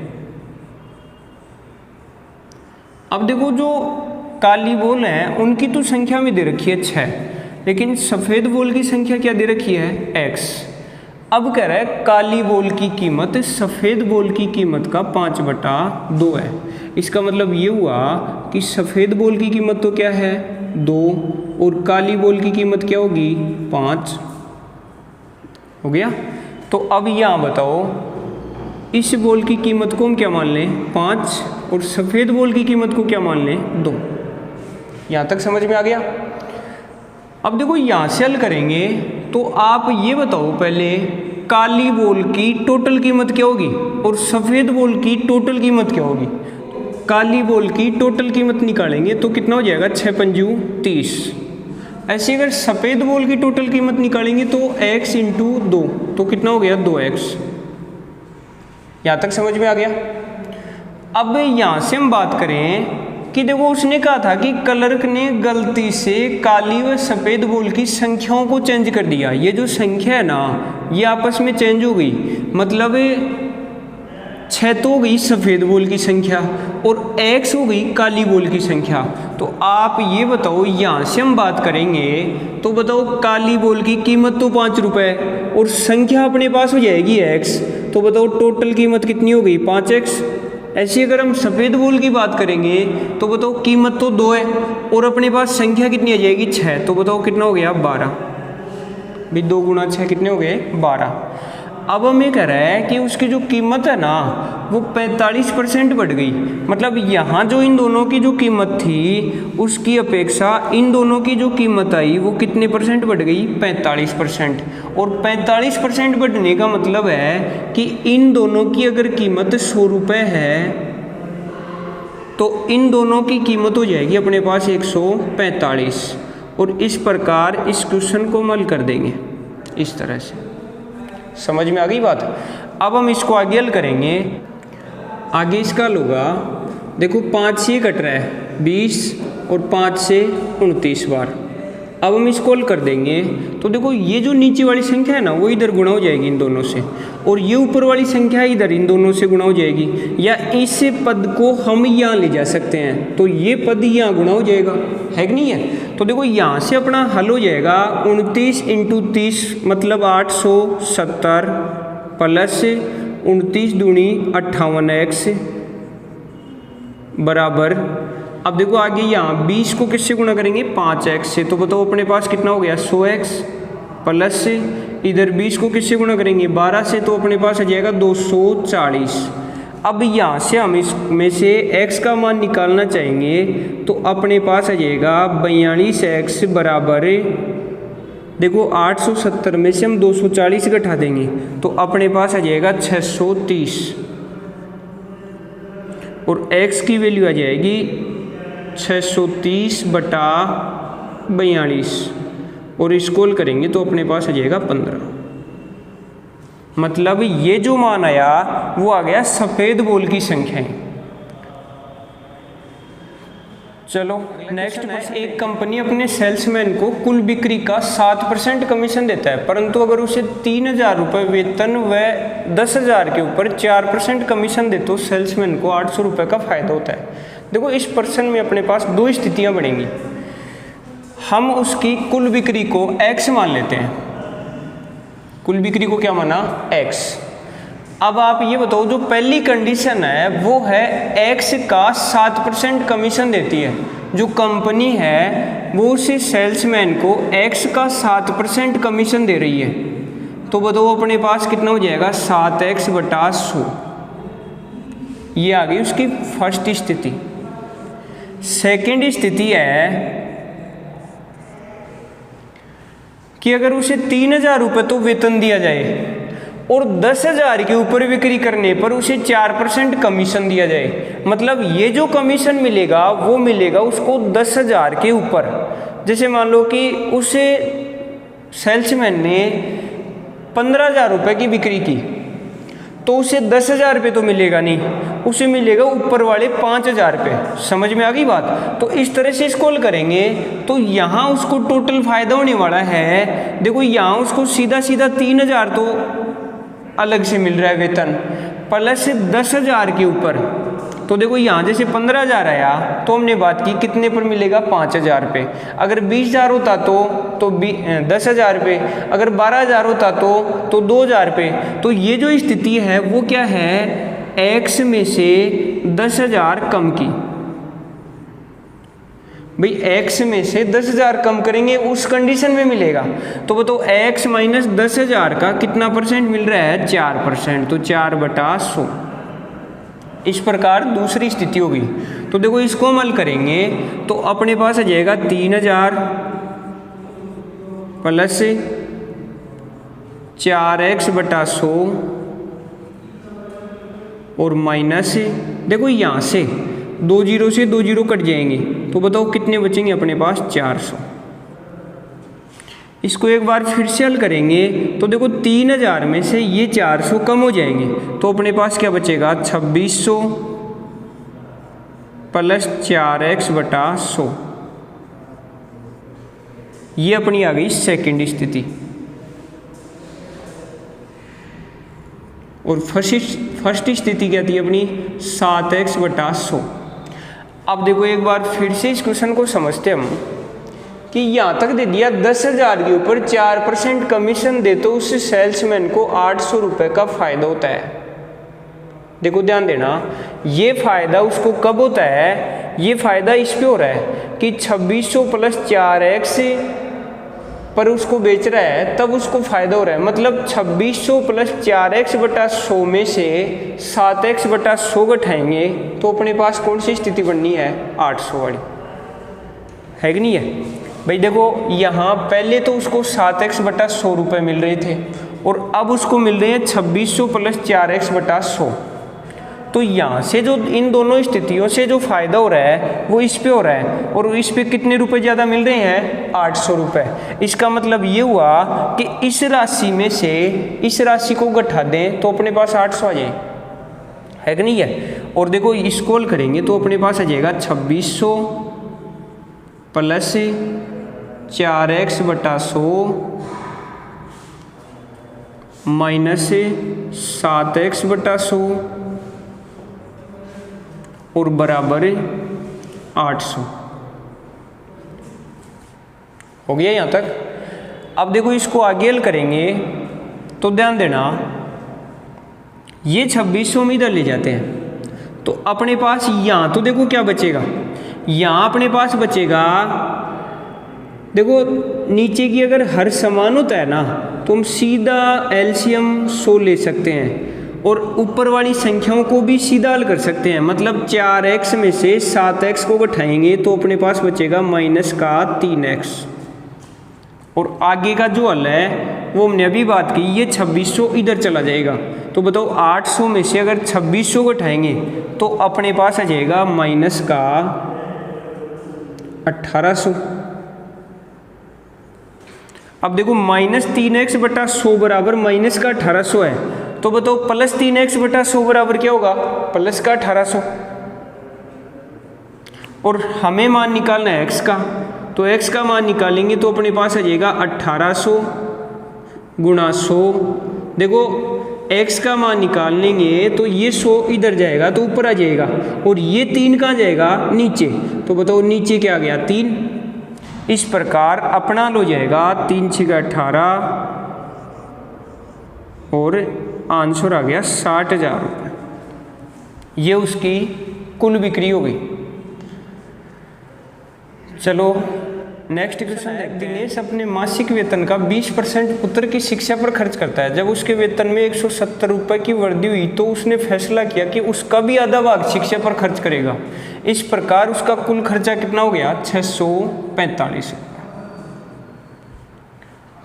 अब देखो जो काली बॉल है उनकी तो संख्या में दे रखी है 6, लेकिन सफ़ेद बॉल की संख्या क्या दे रखी है, x। अब कह रहा है काली बॉल की कीमत सफ़ेद बॉल की कीमत का 5/2 है। इसका मतलब ये हुआ कि सफ़ेद बॉल की कीमत तो क्या है, 2, और काली बॉल की कीमत क्या होगी, 5। हो गया। तो अब यहाँ बताओ इस बॉल की कीमत को हम क्या मान लें, 5, और सफ़ेद बॉल की कीमत को क्या मान लें, 2। यहाँ तक समझ में आ गया। अब देखो यहाँ से हल करेंगे तो आप ये बताओ पहले काली बॉल की टोटल कीमत क्या होगी और सफ़ेद बॉल की टोटल कीमत क्या होगी। काली बॉल की टोटल कीमत निकालेंगे तो कितना हो जाएगा, 6×5 30। ऐसे अगर सफ़ेद बॉल की टोटल कीमत निकालेंगे तो x × 2, तो कितना हो गया, 2x। यहाँ तक समझ में आ गया। अब यहाँ से हम बात करें कि देखो उसने कहा था कि क्लर्क ने गलती से काली व सफ़ेद बॉल की संख्याओं को चेंज कर दिया। ये जो संख्या है ना ये आपस में चेंज हो गई, मतलब 6 तो हो गई सफ़ेद बॉल की संख्या और x हो गई काली बॉल की संख्या। तो आप ये बताओ यहाँ से हम बात करेंगे तो बताओ काली बॉल की कीमत तो 5 रुपये और संख्या अपने पास हो जाएगी x। तो बताओ टोटल कीमत कितनी हो गई, 5x। ऐसी अगर हम सफ़ेद बोल की बात करेंगे तो बताओ कीमत तो 2 है और अपने पास संख्या कितनी आ जाएगी 6, तो बताओ कितना हो गया 12। भी 2 गुणा 6 कितने हो गए 12। अब हम ये कह रहे हैं कि उसकी जो कीमत है ना वो 45% बढ़ गई। मतलब यहाँ जो इन दोनों की जो कीमत थी उसकी अपेक्षा इन दोनों की जो कीमत आई वो कितने परसेंट बढ़ गई 45%। और 45% बढ़ने का मतलब है कि इन दोनों की अगर कीमत 100 रुपये है तो इन दोनों की कीमत हो जाएगी अपने पास 145। और इस प्रकार इस क्वेश्चन को हल कर देंगे इस तरह से। समझ में आ गई बात। अब हम इसको आगे हल करेंगे। आगे इसका हल होगा, देखो 5 से कट रहा है 20 और 5 से 29 बार। अब हम इसको हल कर देंगे तो देखो ये जो नीचे वाली संख्या है ना वो इधर गुणा हो जाएगी इन दोनों से, और ये ऊपर वाली संख्या इधर इन दोनों से गुणा हो जाएगी। या इस पद को हम यहाँ ले जा सकते हैं तो ये पद यहाँ गुणा हो जाएगा, है कि नहीं है। तो देखो यहाँ से अपना हल हो जाएगा 29 × 30 मतलब 870 प्लस 29 दूनी 58x बराबर। अब देखो आगे यहाँ 20 को किससे गुणा करेंगे 5x से, तो बताओ अपने पास कितना हो गया 100x प्लस इधर 20 को किससे गुणा करेंगे 12 से, तो अपने पास आ जाएगा 240। अब यहाँ से हम इसमें से x का मान निकालना चाहेंगे तो अपने पास आ जाएगा 42x बराबर, देखो 870 में से हम 240 घटा देंगे तो अपने पास आ जाएगा 630। और x की वैल्यू आ जाएगी 630 बटा 42 और इसको हल करेंगे तो अपने पास आ जाएगा 15। मतलब ये जो मान आया वो आ गया सफ़ेद बोल की संख्याएं। चलो नेक्स्ट है, एक कंपनी अपने सेल्समैन को कुल बिक्री का 7% कमीशन देता है, परंतु अगर उसे 3000 रुपये वेतन व 10,000 के ऊपर 4% कमीशन दे तो सेल्समैन को 800 रुपये का फायदा होता है। देखो इस प्रश्न में अपने पास 2 स्थितियां बनेंगी। हम उसकी कुल बिक्री को x मान लेते हैं, कुल बिक्री को क्या माना x। अब आप ये बताओ जो पहली कंडीशन है वो है x का 7% कमीशन देती है। जो कंपनी है वो उसी सेल्समैन को x का 7% कमीशन दे रही है, तो बताओ अपने पास कितना हो जाएगा 7x बटा 100। ये आ गई उसकी फर्स्ट स्थिति। सेकेंड स्थिति है कि अगर उसे 3000 रुपये तो वेतन दिया जाए और 10,000 के ऊपर बिक्री करने पर उसे 4% कमीशन दिया जाए। मतलब ये जो कमीशन मिलेगा वो मिलेगा उसको 10,000 के ऊपर। जैसे मान लो कि उसे सेल्समैन ने 15,000 रुपये की बिक्री की तो उसे 10,000 रुपये तो मिलेगा नहीं, उसे मिलेगा ऊपर वाले 5,000 रुपये। समझ में आ गई बात। तो इस तरह से इसको हल करेंगे तो यहाँ उसको टोटल फायदा होने वाला है। देखो यहाँ उसको सीधा सीधा 3,000 तो अलग से मिल रहा है वेतन, प्लस 10,000 के ऊपर। तो देखो यहाँ जैसे 15,000 आया तो हमने बात की कितने पर मिलेगा 5,000 रुपये। अगर 20,000 होता तो 10,000 रुपये, अगर 12,000 होता तो 2,000 रुपये। तो ये जो स्थिति है वो क्या है x में से 10,000 कम की। भाई x में से 10,000 कम करेंगे उस कंडीशन में मिलेगा। तो बताओ x माइनस 10,000 का कितना परसेंट मिल रहा है 4%, तो 4/100। इस प्रकार दूसरी स्थिति होगी। तो देखो इसको हम हल करेंगे तो अपने पास आ जाएगा 3,000 प्लस 4x/100 और माइनस, देखो यहाँ से 2 जीरो से 2 जीरो कट जाएंगे तो बताओ कितने बचेंगे अपने पास 400। इसको एक बार फिर से हल करेंगे तो देखो 3,000 में से ये 400 कम हो जाएंगे तो अपने पास क्या बचेगा 2,600 प्लस 4x/100। ये अपनी आ गई सेकंड स्थिति। और फर्स्ट स्थिति क्या थी अपनी 7x/100। अब देखो एक बार फिर से इस क्वेश्चन को समझते हम कि यहाँ तक दे दिया 10,000 के ऊपर 4% कमीशन दे तो उस सेल्समैन को 800 रुपये का फायदा होता है। देखो ध्यान देना, ये फ़ायदा उसको कब होता है, ये फ़ायदा इस पे हो रहा है कि 2600 प्लस 4x पर उसको बेच रहा है, तब उसको फ़ायदा हो रहा है। मतलब 2600 प्लस 4x बटा 100 में से 7x बटा 100 घटाएंगे तो अपने पास कौन सी स्थिति बननी है, 800 वाली, है कि नहीं है भाई। देखो यहाँ पहले तो उसको 7x बटा 100 रुपये मिल रहे थे और अब उसको मिल रहे हैं 2600 प्लस 4x बटा 100। तो यहाँ से जो इन दोनों स्थितियों से जो फ़ायदा हो रहा है वो इस पे हो रहा है, और इस पे कितने रुपए ज़्यादा मिल रहे हैं, 800 रुपये। इसका मतलब ये हुआ कि इस राशि में से इस राशि को घटा दें तो अपने पास 800 आ जाए, है कि नहीं है। और देखो इसको हल करेंगे तो अपने पास आ जाएगा 2600 प्लस 4x बटा 100 माइनस 7x बटा 100 और बराबर 800। हो गया यहाँ तक। अब देखो इसको आगे हल करेंगे तो ध्यान देना, ये 2600 में इधर ले जाते हैं तो अपने पास यहाँ तो देखो क्या बचेगा, यहाँ अपने पास बचेगा, देखो नीचे की अगर हर समान होता है ना तो हम सीधा एलसीएम 100 ले सकते हैं और ऊपर वाली संख्याओं को भी सीधा हल कर सकते हैं। मतलब 4x में से 7x को घटाएंगे तो अपने पास बचेगा माइनस का 3x, और आगे का जो हल है वो हमने अभी बात की, ये 2600 इधर चला जाएगा। तो बताओ 800 में से अगर 2600 घटाएंगे तो अपने पास आ जाएगा माइनस का 1800। अब देखो माइनस 3x बटा 100 बराबर माइनस का 1800 है, तो बताओ प्लस 3x बटा 100 बराबर क्या होगा, प्लस का 1800। और हमें मान निकालना है x का, तो x का मान निकालेंगे तो अपने पास आ जाएगा 1800 गुणा 100। देखो x का मान निकाल लेंगे तो ये 100 इधर जाएगा तो ऊपर आ जाएगा, और ये 3 कहाँ जाएगा, नीचे। तो बताओ नीचे क्या आ गया, 3। इस प्रकार अपना हल हो जाएगा 3 × 18 और आंसर आ गया 60,000 रुपये। ये उसकी कुल बिक्री हो गई। चलो नेक्स्ट क्वेश्चन देखते हैं। दिनेश अपने मासिक वेतन का 20% पुत्र की शिक्षा पर खर्च करता है। जब उसके वेतन में 170 रुपये की वृद्धि हुई तो उसने फैसला किया कि उसका भी आधा भाग शिक्षा पर खर्च करेगा। इस प्रकार उसका कुल खर्चा कितना हो गया, 645।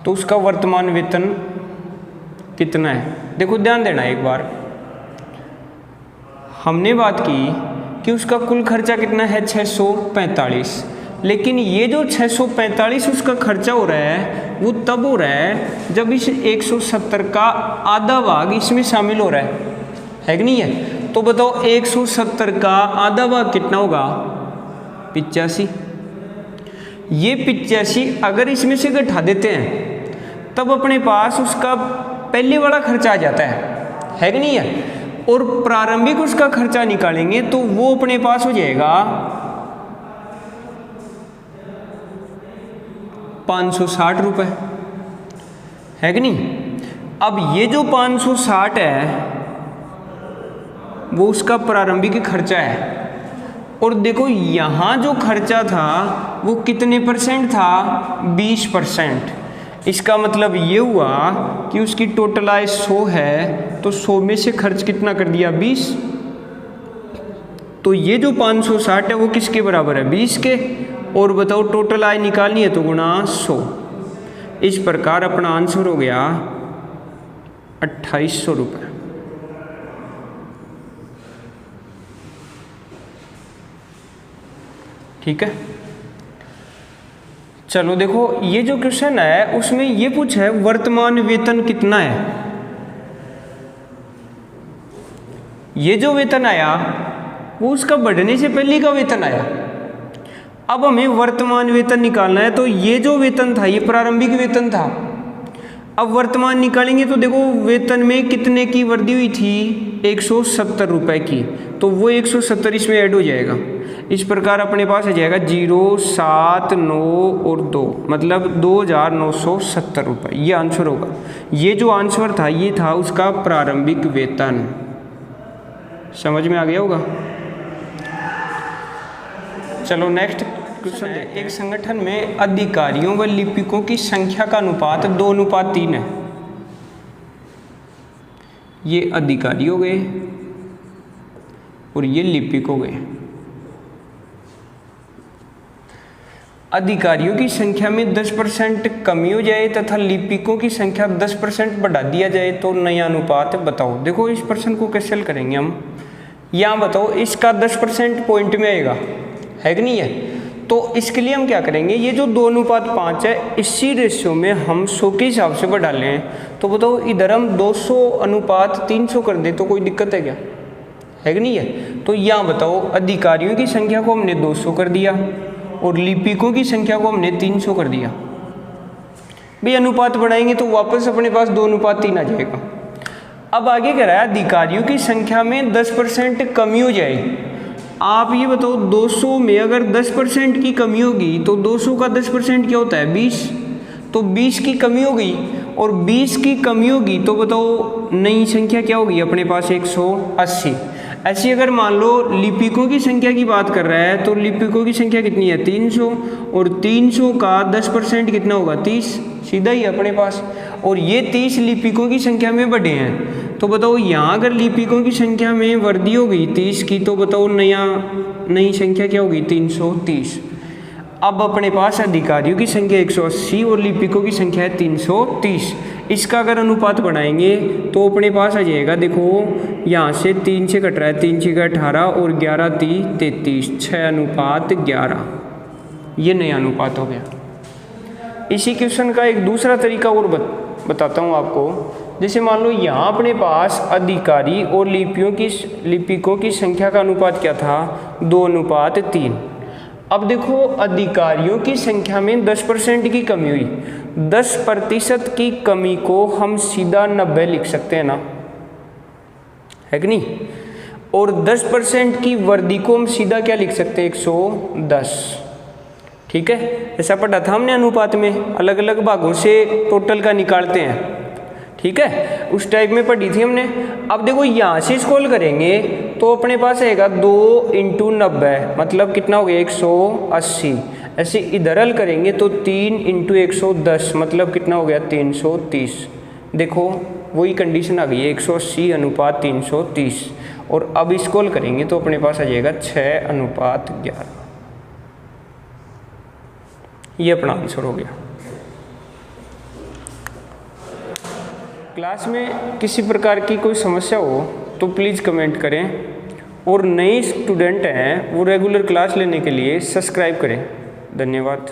तो उसका वर्तमान वेतन कितना है, देखो ध्यान देना एक बार। हमने बात की कि उसका कुल खर्चा कितना है, 645। लेकिन ये जो 645 उसका खर्चा हो रहा है वो तब हो रहा है जब इस 170 का आधा भाग इसमें शामिल हो रहा है कि नहीं है। तो बताओ 170 का आधा भाग कितना होगा, 85। ये 85 अगर इसमें से घटा देते हैं तब अपने पास उसका पहले वाला खर्चा आ जाता है कि नहीं है। और प्रारंभिक उसका खर्चा निकालेंगे तो वो अपने पास हो जाएगा 560 रुपये, है कि नहीं। अब ये जो 560 है वो उसका प्रारंभिक खर्चा है, और देखो यहाँ जो खर्चा था वो कितने परसेंट था, 20%। इसका मतलब ये हुआ कि उसकी टोटल आय 100 है तो 100 में से खर्च कितना कर दिया, 20। तो ये जो 560 है वो किसके बराबर है, 20 के। और बताओ टोटल आय निकालनी है तो गुणा 100। इस प्रकार अपना आंसर हो गया 2800 रुपये। ठीक है। चलो देखो ये जो क्वेश्चन है उसमें ये पूछा है वर्तमान वेतन कितना है। ये जो वेतन आया वो उसका बढ़ने से पहले का वेतन आया। अब हमें वर्तमान वेतन निकालना है, तो ये जो वेतन था ये प्रारंभिक वेतन था। अब वर्तमान निकालेंगे तो देखो वेतन में कितने की वृद्धि हुई थी, 170 रुपये की, तो वो 170 इसमें ऐड हो जाएगा। इस प्रकार अपने पास आ जाएगा 0, 7, 9 और 2, मतलब 2970 रुपये। ये आंसर होगा। ये जो आंसर था ये था उसका प्रारंभिक वेतन। समझ में आ गया होगा। चलो नेक्स्ट क्वेश्चन है, एक संगठन में अधिकारियों व लिपिकों की संख्या का अनुपात 2:3 है। ये अधिकारी हो गए और ये लिपिक हो गए। अधिकारियों की संख्या में 10% कमी हो जाए तथा लिपिकों की संख्या 10% बढ़ा दिया जाए तो नया अनुपात बताओ। देखो इस प्रश्न को कैसे हल करेंगे हम, यहाँ बताओ इसका 10% पॉइंट में आएगा, है कि नहीं है। तो इसके लिए हम क्या करेंगे, ये जो 2:5 है इसी रेशियो में हम 100 के हिसाब से बढ़ा लें। तो बताओ इधर हम 200:300 कर दे तो कोई दिक्कत है क्या, है कि नहीं है। तो यहाँ बताओ अधिकारियों की संख्या को हमने 200 कर दिया और लिपिकों की संख्या को हमने 300 कर दिया। भाई अनुपात बढ़ाएंगे तो वापस अपने पास 2:3 आ जाएगा। अब आगे कह रहा है अधिकारियों की संख्या में 10% कमी हो जाए। आप ये बताओ 200 में अगर 10% की कमी होगी तो 200 का 10% क्या होता है 20, तो 20 की कमी होगी और 20 की कमी होगी तो बताओ नई संख्या क्या होगी अपने पास 180। ऐसी अगर मान लो लिपिकों की संख्या की बात कर रहा है तो लिपिकों की संख्या कितनी है 300 और 300 का 10% कितना होगा 30, सीधा ही अपने पास। और ये 30 लिपिकों की संख्या में बढ़े हैं तो बताओ यहाँ अगर लिपिकों की संख्या में वृद्धि हो गई 30 की तो बताओ नई संख्या क्या होगी 330। अब अपने पास अधिकारियों की संख्या 180 और लिपिकों की संख्या है 330। इसका अगर अनुपात बढ़ाएंगे तो अपने पास आ जाएगा, देखो यहाँ से 3 से कट रहा है, 3 6 18 और 11 3 33, 6:11, ये नया अनुपात हो गया। इसी क्वेश्चन का एक दूसरा तरीका और बताता हूँ आपको। जैसे मान लो यहाँ अपने पास अधिकारी और लिपिकों की संख्या का अनुपात क्या था 2:3। अब देखो अधिकारियों की संख्या में 10% की कमी हुई, 10% की कमी को हम सीधा 90 लिख सकते हैं ना, है कि नहीं। और 10% की वृद्धि को हम सीधा क्या लिख सकते हैं 110, ठीक है। ऐसा पढ़ा था हमने अनुपात में, अलग अलग भागों से टोटल का निकालते हैं, ठीक है, उस टाइप में पढ़ी थी हमने। अब देखो यहाँ से स्क्रॉल करेंगे तो अपने पास आएगा 2 × 90 मतलब कितना हो गया 180। ऐसे इधर हल करेंगे तो 3 × 110 मतलब कितना हो गया 330। देखो वही कंडीशन आ गई है 180:330। और अब स्क्रॉल करेंगे तो अपने पास आ जाएगा 6:11। ये अपना आंसर हो गया। क्लास में किसी प्रकार की कोई समस्या हो तो प्लीज़ कमेंट करें और नए स्टूडेंट हैं वो रेगुलर क्लास लेने के लिए सब्सक्राइब करें। धन्यवाद।